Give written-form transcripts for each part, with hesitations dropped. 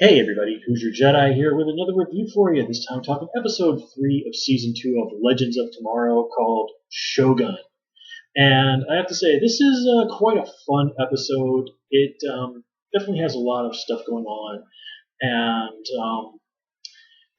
Hey everybody, Who's Your Jedi here with another review for you. This time talking episode 3 of season 2 of Legends of Tomorrow called Shogun. And I have to say, this is quite a fun episode. It definitely has a lot of stuff going on. And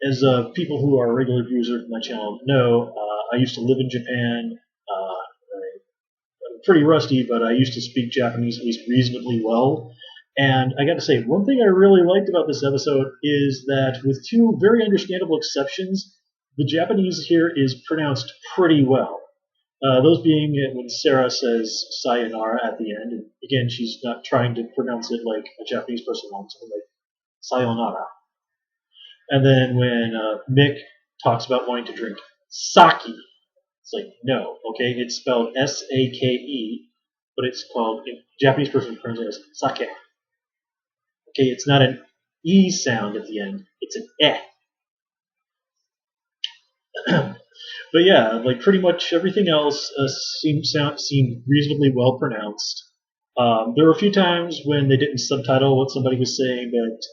as people who are regular viewers of my channel know, I used to live in Japan. I'm pretty rusty, but I used to speak Japanese at least reasonably well. And I got to say, one thing I really liked about this episode is that, with two very understandable exceptions, the Japanese here is pronounced pretty well. Those being when Sarah says sayonara at the end, and again, she's not trying to pronounce it like a Japanese person wants, something like sayonara. And then when Mick talks about wanting to drink sake, it's like, no, okay, it's spelled S-A-K-E, but it's called, in Japanese person pronounces it as sake. Okay, it's not an E sound at the end, it's an eh. But yeah, like pretty much everything else seemed reasonably well pronounced. There were a few times when they didn't subtitle what somebody was saying, but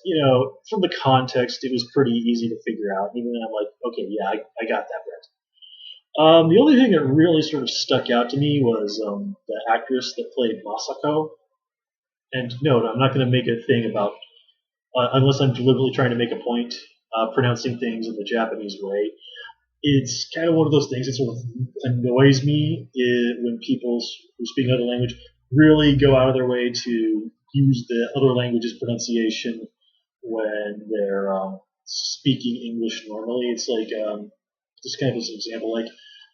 from the context, it was pretty easy to figure out. Even then, I'm like, okay, yeah, I got that right. The only thing that really sort of stuck out to me was the actress that played Masako. And no, I'm not going to make a thing about, unless I'm deliberately trying to make a point, pronouncing things in the Japanese way. It's kind of one of those things that sort of annoys me when people who speak another language really go out of their way to use the other language's pronunciation when they're speaking English normally. It's like, just kind of as an example, like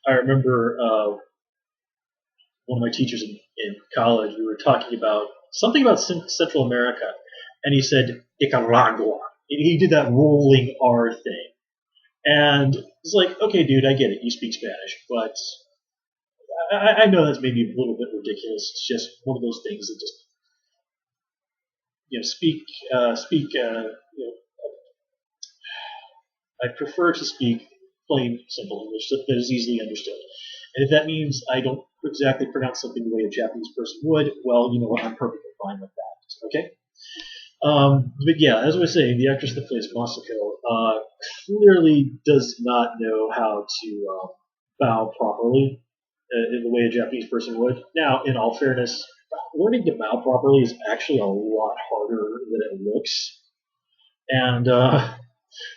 I remember one of my teachers in college, we were talking about something about Central America, and he said Nicaragua. He did that rolling R thing. And it's like, okay, dude, I get it. You speak Spanish, but I know that's maybe a little bit ridiculous. It's just one of those things that just, speak. I prefer to speak plain, simple English that is easily understood. And if that means I don't exactly pronounce something the way a Japanese person would, well, you know what? I'm perfectly fine with that. Okay. But yeah, as I was saying, the actress that plays Masako clearly does not know how to bow properly in the way a Japanese person would. Now, in all fairness, learning to bow properly is actually a lot harder than it looks. And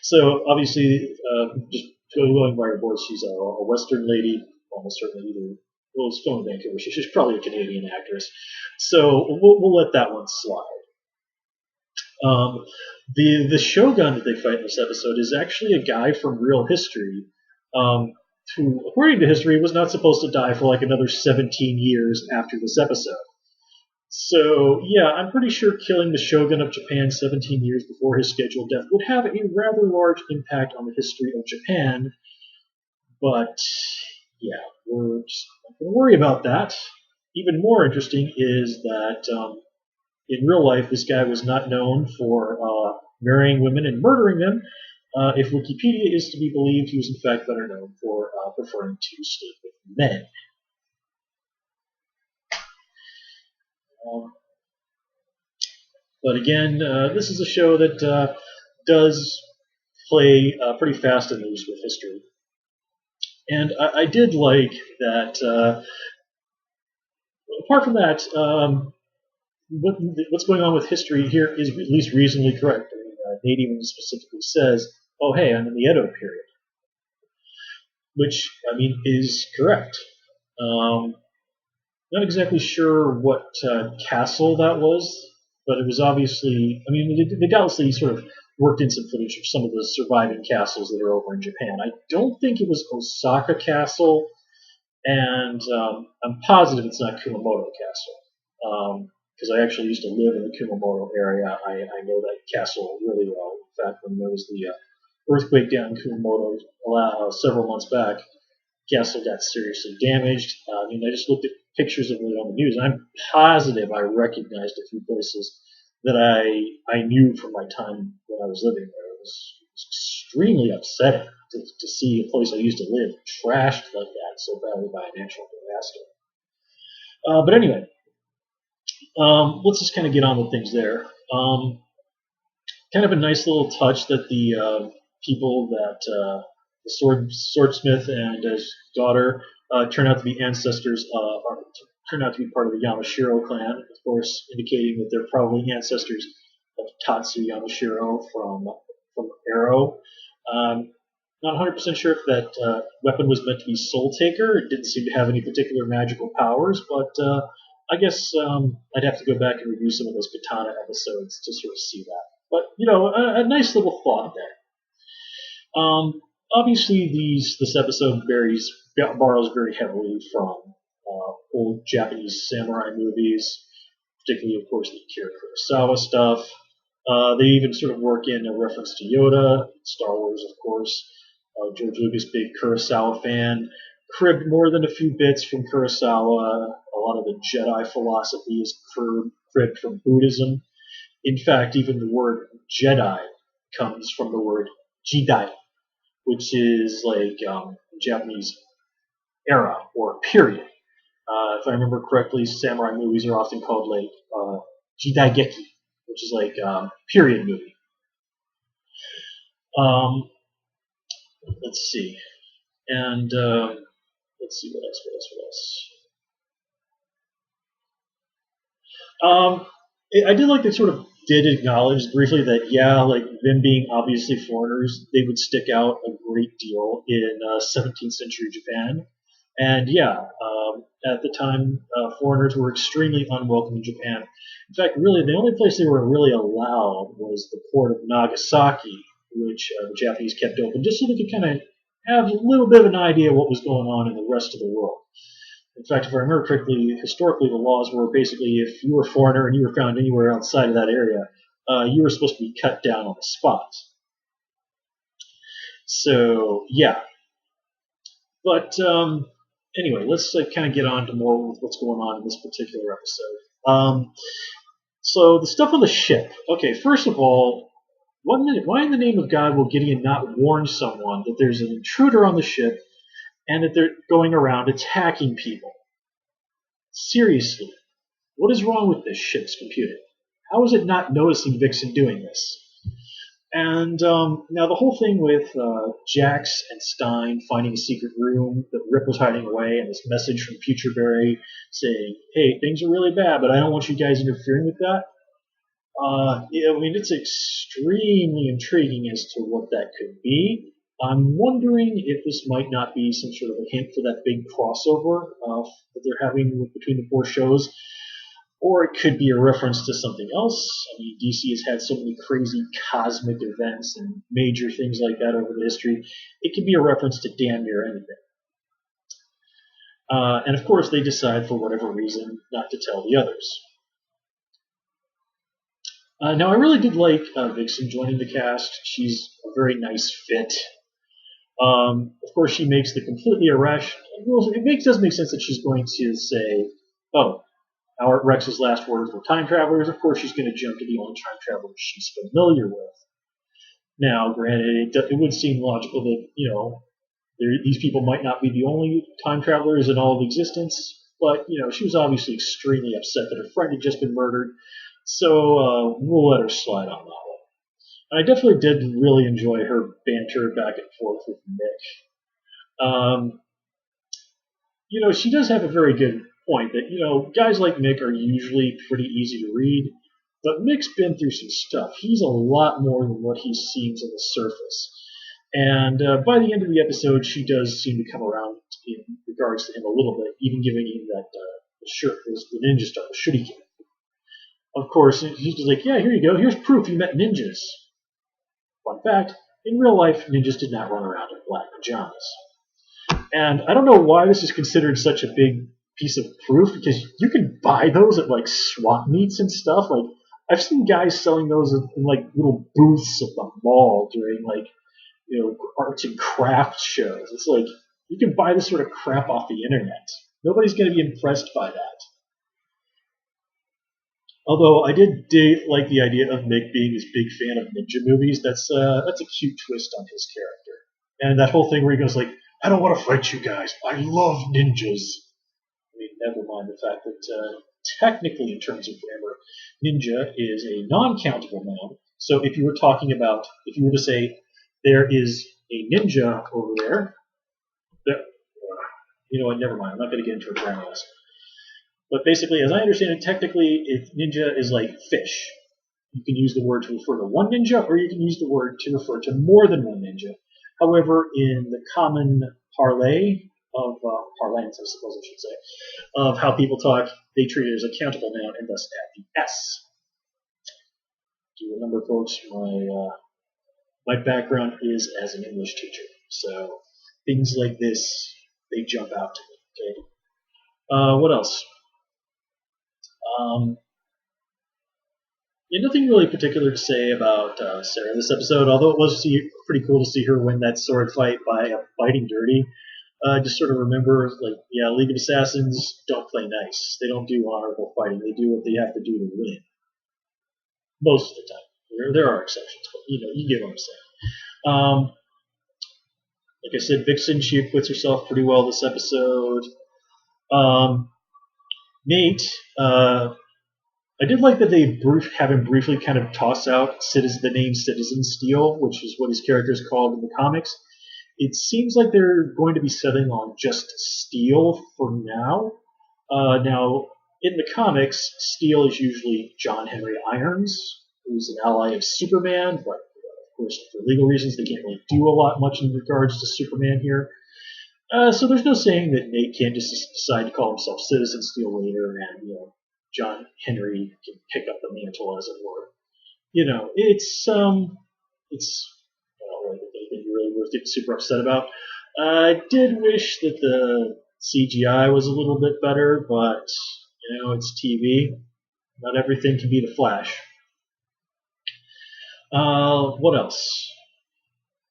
so, obviously, just going by her voice, she's a Western lady, almost certainly either. Well, it's filmed in Vancouver. She's probably a Canadian actress. So we'll let that one slide. Um, the Shogun that they fight in this episode is actually a guy from real history, who, according to history, was not supposed to die for like another 17 years after this episode. So yeah, I'm pretty sure killing the Shogun of Japan 17 years before his scheduled death would have a rather large impact on the history of Japan. But yeah, we're just not going to worry about that. Even more interesting is that in real life, this guy was not known for marrying women and murdering them. If Wikipedia is to be believed, he was in fact better known for preferring to sleep with men. Um, but again, this is a show that does play pretty fast and loose with history. And I did like that. Apart from that, what's going on with history here is at least reasonably correct. I mean, Nate even specifically says, "Oh, hey, I'm in the Edo period," which I mean is correct. Not exactly sure what castle that was, but it was obviously. I mean, they doubtlessly sort of worked in some footage of some of the surviving castles that are over in Japan. I don't think it was Osaka Castle, and I'm positive it's not Kumamoto Castle. Because I actually used to live in the Kumamoto area. I know that castle really well. In fact, when there was the earthquake down in Kumamoto several months back, the castle got seriously damaged. I mean, I just looked at pictures of it on the news, and I'm positive I recognized a few places that I knew from my time when I was living there. It was extremely upsetting to see a place I used to live trashed like that so badly by a natural disaster. But anyway, let's just kind of get on with things there. kind of a nice little touch that the people that the swordsmith and his daughter turn out to be ancestors turn out to be part of the Yamashiro clan, of course, indicating that they're probably ancestors of Tatsu Yamashiro from Arrow. Um, Not 100% sure if that weapon was meant to be Soul Taker. It didn't seem to have any particular magical powers, but I guess I'd have to go back and review some of those Katana episodes to sort of see that. But a nice little thought there. Obviously, this episode borrows very heavily from old Japanese samurai movies, particularly, of course, the Akira Kurosawa stuff. They even sort of work in a reference to Yoda, Star Wars, of course. George Lucas, big Kurosawa fan, cribbed more than a few bits from Kurosawa. A lot of the Jedi philosophy is cribbed from Buddhism. In fact, even the word Jedi comes from the word Jidai, which is like Japanese era or period. If I remember correctly, samurai movies are often called like Jidaigeki, which is like period movie. Let's see. And let's see what else. I did like they sort of did acknowledge briefly that, yeah, like them being obviously foreigners, they would stick out a great deal in 17th century Japan. And yeah, at the time, foreigners were extremely unwelcome in Japan. In fact, really, the only place they were really allowed was the port of Nagasaki, which the Japanese kept open just so they could kind of have a little bit of an idea of what was going on in the rest of the world. In fact, if I remember correctly, historically the laws were basically if you were a foreigner and you were found anywhere outside of that area, you were supposed to be cut down on the spot. So, yeah. But anyway, let's kind of get on to more with what's going on in this particular episode. So the stuff on the ship. Okay, first of all, why in the name of God will Gideon not warn someone that there's an intruder on the ship and that they're going around attacking people? Seriously, what is wrong with this ship's computer? How is it not noticing Vixen doing this? And now the whole thing with Jax and Stein finding a secret room that Rip was hiding away, and this message from Future Barry saying, "Hey, things are really bad, but I don't want you guys interfering with that." Yeah, I mean, it's extremely intriguing as to what that could be. I'm wondering if this might not be some sort of a hint for that big crossover that they're having between the four shows, or it could be a reference to something else. I mean, DC has had so many crazy cosmic events and major things like that over the history. It could be a reference to damn near anything. And of course, they decide for whatever reason not to tell the others. Now, I really did like Vixen joining the cast. She's a very nice fit. Of course, she makes the completely irrational. Well, does make sense that she's going to say, "Oh, Rex's last words were time travelers." Of course, she's going to jump to the only time travelers she's familiar with. Now, granted, it would seem logical that these people might not be the only time travelers in all of existence, but she was obviously extremely upset that her friend had just been murdered. So we'll let her slide on that one. And I definitely did really enjoy her banter back and forth with Mick. She does have a very good point that, guys like Mick are usually pretty easy to read, but Mick's been through some stuff. He's a lot more than what he seems on the surface. And by the end of the episode, she does seem to come around in regards to him a little bit, even giving him that the ninja star, the shuriken. Of course, he's just like, "Yeah, here you go. Here's proof you met ninjas." Fun fact, in real life, ninjas did not run around in black pajamas. And I don't know why this is considered such a big piece of proof, because you can buy those at like swap meets and stuff. Like, I've seen guys selling those in like little booths at the mall during like, arts and crafts shows. It's like, you can buy this sort of crap off the internet. Nobody's going to be impressed by that. Although I did like the idea of Mick being this big fan of ninja movies. That's a cute twist on his character. And that whole thing where he goes like, "I don't want to fight you guys. I love ninjas." I mean, never mind the fact that technically, in terms of grammar, ninja is a non-countable noun, So if you were talking about, if you were to say, there is a ninja over there, you know what, never mind, I'm not going to get into a grammar lesson. But basically, as I understand it, technically, if ninja is like fish. You can use the word to refer to one ninja, or you can use the word to refer to more than one ninja. However, in the common parlance, I suppose I should say, of how people talk, they treat it as a countable noun and thus add the S. Do you remember, folks? My background is as an English teacher, so things like this, they jump out to me. Okay. What else? Nothing really particular to say about Sarah this episode, although it was pretty cool to see her win that sword fight by fighting dirty. Just sort of remember, like, yeah, League of Assassins don't play nice. They don't do honorable fighting. They do what they have to do to win. Most of the time. There are exceptions, but you get what I'm saying. Like I said, Vixen, she acquits herself pretty well this episode. Nate, I did like that they have him briefly kind of toss out the name Citizen Steel, which is what his character is called in the comics. It seems like they're going to be settling on just Steel for now. Now, in the comics, Steel is usually John Henry Irons, who's an ally of Superman, but of course, for legal reasons, they can't really do much in regards to Superman here. So there's no saying that Nate can't just decide to call himself Citizen Steel later, and John Henry can pick up the mantle, as it were. It's anything really worth getting super upset about. I did wish that the CGI was a little bit better, but it's TV. Not everything can be the Flash. What else?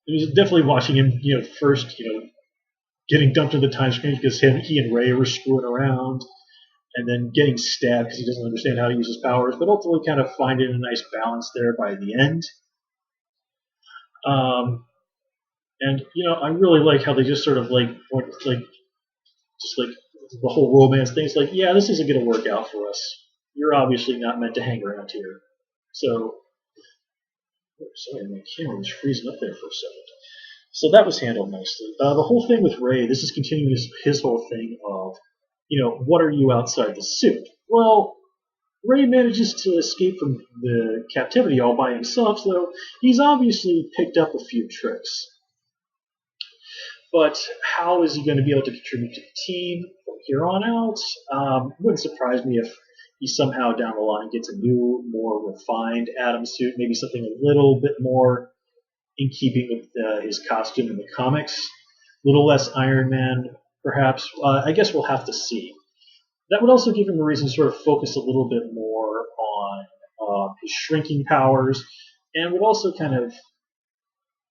It was definitely watching him, first, getting dumped into the time screen because he and Ray were screwing around, and then getting stabbed because he doesn't understand how to use his powers, but ultimately kind of finding a nice balance there by the end. And I really like how they just sort of just like the whole romance thing. It's like, yeah, this isn't going to work out for us. You're obviously not meant to hang around here. So, sorry, my camera was freezing up there for a second. So that was handled nicely. The whole thing with Ray, this is continuing his whole thing of, what are you outside the suit? Well, Ray manages to escape from the captivity all by himself, so he's obviously picked up a few tricks. But how is he going to be able to contribute to the team from here on out? Wouldn't surprise me if he somehow down the line gets a new, more refined Atom suit, maybe something a little bit more in keeping with his costume in the comics. A little less Iron Man, perhaps. I guess we'll have to see. That would also give him a reason to sort of focus a little bit more on his shrinking powers, and would also kind of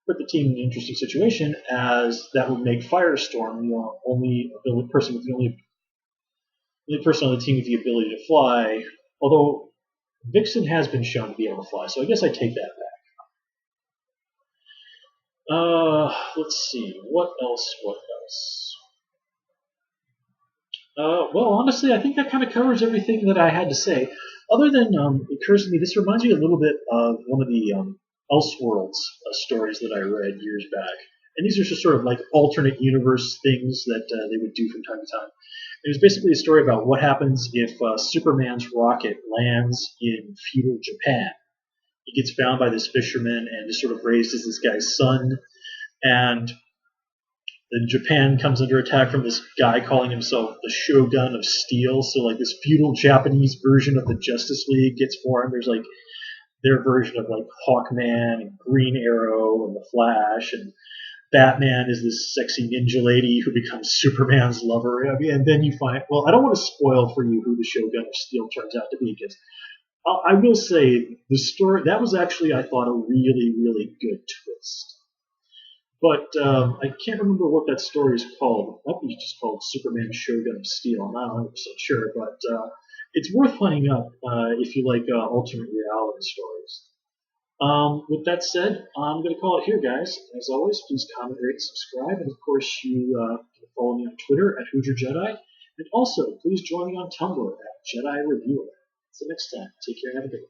put the team in an interesting situation, as that would make Firestorm only person with the only person on the team with the ability to fly. Although Vixen has been shown to be able to fly, so I guess I take that back. Let's see. What else? Well, honestly, I think that kind of covers everything that I had to say. Other than it occurs to me, this reminds me a little bit of one of the Elseworlds stories that I read years back. And these are just sort of like alternate universe things that they would do from time to time. It was basically a story about what happens if Superman's rocket lands in feudal Japan. He gets found by this fisherman and is sort of raised as this guy's son. And then Japan comes under attack from this guy calling himself the Shogun of Steel. So like this feudal Japanese version of the Justice League gets formed. There's like their version of like Hawkman and Green Arrow and the Flash, and Batman is this sexy ninja lady who becomes Superman's lover. I mean, and then you find, well, I don't want to spoil for you who the Shogun of Steel turns out to be, because I will say the story, that was actually, I thought, a really, really good twist. But I can't remember what that story is called. It might be just called Superman Shogun of Steel. I'm not 100% sure, but it's worth hunting up if you like alternate reality stories. With that said, I'm going to call it here, guys. As always, please comment, rate, subscribe, and of course, you can follow me on Twitter at Hoosier Jedi. And also, please join me on Tumblr at Jedi Reviewer. Until next time, take care and have a good one.